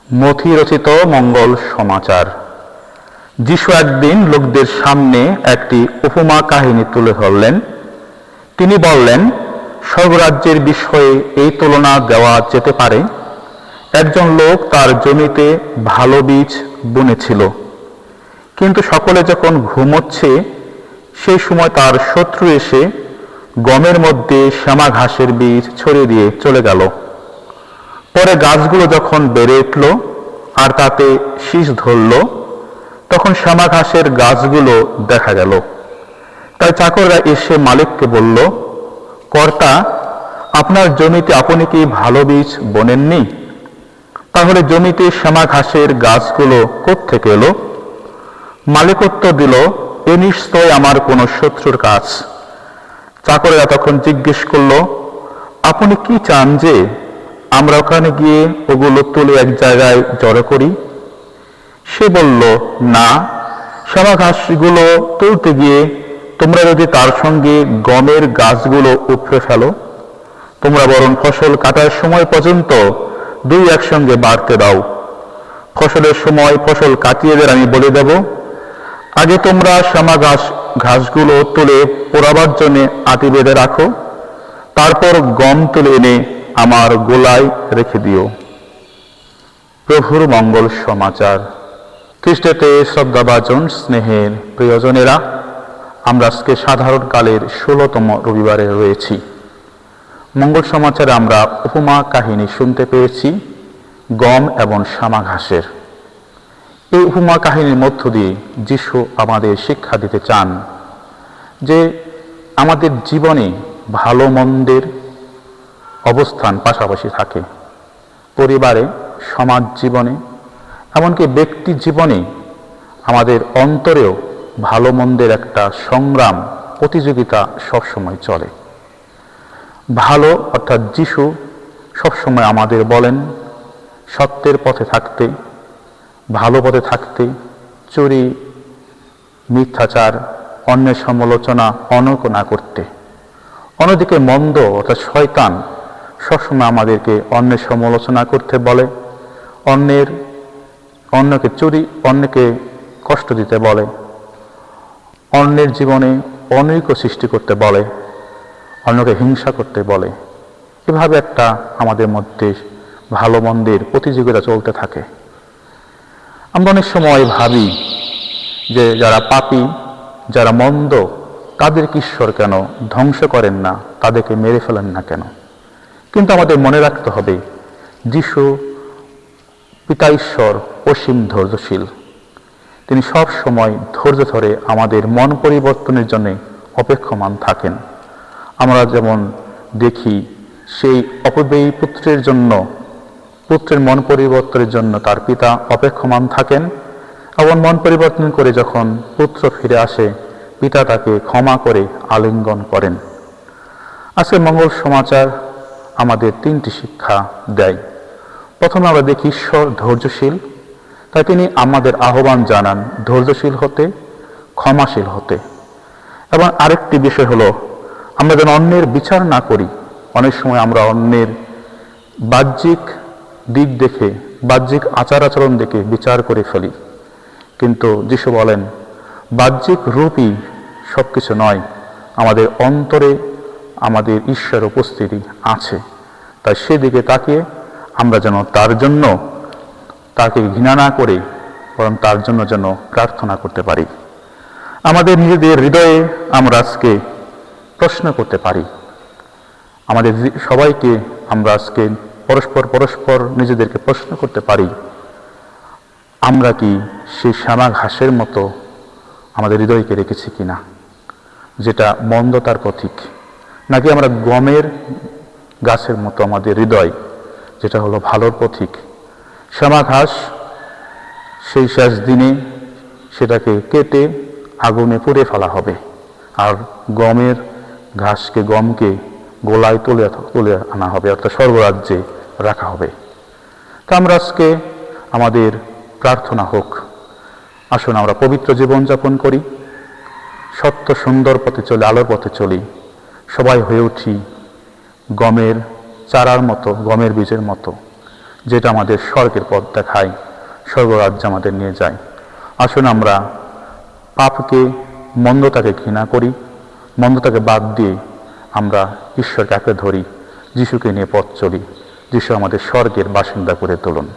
মথি রচিত মঙ্গল সমাচার। যিশু একদিন লোকদের সামনে একটি উপমা কাহিনী তুলে ধরলেন। তিনি বললেন, স্বর্গরাজ্যের বিষয়ে এই তুলনা দেওয়া যেতে পারে। একজন লোক তার জমিতে ভালো বীজ বুনেছিল, কিন্তু সকলে যখন ঘুমোচ্ছে সেই সময় তার শত্রু এসে গমের মধ্যে শ্যামা ঘাসের বীজ ছড়িয়ে দিয়ে চলে গেল। পরে গাছগুলো যখন বেড়ে উঠল আর তাতে শীষ ধরল, তখন শ্যামা ঘাসের গাছগুলো দেখা গেল। তাই চাকররা এসে মালিককে বলল, কর্তা, আপনার জমিতে আপনি কি ভালো বীজ বোনেননি? তাহলে জমিতে শ্যামা ঘাসের গাছগুলো কোত্থেকে এলো? মালিক উত্তর দিল, এ নিশ্চয় আমার কোনো শত্রুর কাজ। চাকরেরা তখন জিজ্ঞেস করল, আপনি কি চান যে আমরা ওখানে গিয়ে ওগুলো তুলে এক জায়গায় জড়ো করি? সে বলল, না, শ্যামা ঘাসগুলো তুলতে গিয়ে তোমরা যদি তার সঙ্গে গমের গাছগুলো উপড়ে ফেলো, তোমরা বরং ফসল কাটার সময় পর্যন্ত দুই একসঙ্গে বাড়তে দাও। ফসলের সময় ফসল কাটিয়েদের আমি বলে দেব, আগে তোমরা শ্যামা ঘাসগুলো তুলে পোড়াবার জন্য আটি বেঁধে রাখো, তারপর গম তুলে এনে আমার গোলায় রেখে দিও। প্রভুর মঙ্গল সমাচার। খ্রিস্টেতে শ্রদ্ধাভাজন স্নেহের প্রিয়জনেরা, আমরা আজকে সাধারণ কালের 16তম রবিবারে রয়েছি। মঙ্গল সমাচারে আমরা উপমা কাহিনী শুনতে পেয়েছি গম এবং শ্যামা ঘাসের। এই উপমা কাহিনীর মধ্য দিয়ে যিশু আমাদের শিক্ষা দিতে চান যে আমাদের জীবনে ভালো মন্দের অবস্থান পাশাপাশি থাকে। পরিবারে, সমাজ জীবনে, এমনকি ব্যক্তি জীবনে আমাদের অন্তরেও ভালো মন্দের একটা সংগ্রাম, প্রতিযোগিতা সবসময় চলে। ভালো অর্থাৎ যিশু সবসময় আমাদের বলেন সত্যের পথে থাকতে, ভালো পথে থাকতে, চুরি, মিথ্যাচার, অন্যের সমালোচনা, অনর্ক না করতে। অন্যদিকে মন্দ অর্থাৎ শয়তান সবসময় আমাদেরকে অন্যের সমালোচনা করতে বলে, অন্যকে চুরি, অন্যকে কষ্ট দিতে বলে, অন্যের জীবনে অনৈক্য সৃষ্টি করতে বলে, অন্যকে হিংসা করতে বলে। এভাবে একটা আমাদের মধ্যে ভালো মন্দের প্রতিযোগিতা চলতে থাকে। আমরা অনেক সময় ভাবি যে যারা পাপী, যারা মন্দ, তাদেরকে ঈশ্বর কেন ধ্বংস করেন না, তাদেরকে মেরে ফেলেন না কেন? কিন্তু আমাদের মনে রাখতে হবে, যিশু পিতা ঈশ্বর অসীম ধৈর্যশীল। তিনি সব সময় ধৈর্য ধরে আমাদের মন পরিবর্তনের জন্য অপেক্ষমান থাকেন। আমরা যেমন দেখি সেই অপব্যয়ী পুত্রের মন পরিবর্তনের জন্য তার পিতা অপেক্ষমান থাকেন, এবং মন পরিবর্তন করে যখন পুত্র ফিরে আসে, পিতা তাকে ক্ষমা করে আলিঙ্গন করেন। আজকে মঙ্গল সমাচার আমাদের 3টি শিক্ষা দেয়। প্রথমে আমরা দেখি ঈশ্বর ধৈর্যশীল, তাই তিনি আমাদের আহ্বান জানান ধৈর্যশীল হতে, ক্ষমাশীল হতে। এবং আরেকটি বিষয় হলো, আমরা যেন অন্যের বিচার না করি। অনেক সময় আমরা অন্যের বাহ্যিক দিক দেখে, বাহ্যিক আচার আচরণ দেখে বিচার করে ফেলি। কিন্তু যিশু বলেন, বাহ্যিক রূপই সবকিছু নয়, আমাদের অন্তরে আমাদের ঈশ্বর উপস্থিতি আছে। তাই সেদিকে তাকিয়ে আমরা যেন তাকে ঘৃণা না করে বরং তার জন্য যেন প্রার্থনা করতে পারি। আমাদের নিজেদের হৃদয়ে আমরা আজকে প্রশ্ন করতে পারি, আমাদের সবাইকে আমরা আজকে পরস্পর নিজেদেরকে প্রশ্ন করতে পারি, আমরা কি সেই শ্যামা ঘাসের মতো আমাদের হৃদয়কে রেখেছি কিনা, যেটা মন্দতার প্রতীক, নাকি আমরা গমের গাছের মতো আমাদের হৃদয়, যেটা হলো ভালোর প্রতীক। শ্যামা ঘাস সেই শেষ দিনে সেটাকে কেটে আগুনে পুড়ে ফেলা হবে, আর গমকে গোলায় তুলে আনা হবে, অর্থাৎ স্বর্গরাজ্যে রাখা হবে। তা আমরা আজকে আমাদের প্রার্থনা হোক, আসুন আমরা পবিত্র জীবনযাপন করি, সত্য সুন্দর পথে চলি, আলোর পথে চলি, সবাই হয়ে উঠি গমের চারার মতো, গমের বীজের মতো, যেটা আমাদের স্বর্গের পথ দেখায়, স্বর্গরাজ্যে আমাদের নিয়ে যায়। আসুন আমরা পাপকে, মন্দতাকে ঘৃণা করি, মন্দতাকে বাদ দিয়ে আমরা ঈশ্বরকে আঁকড়ে ধরি, যিশুকে নিয়ে পথ চলি। যিশু আমাদের স্বর্গের বাসিন্দা করে তুলুন।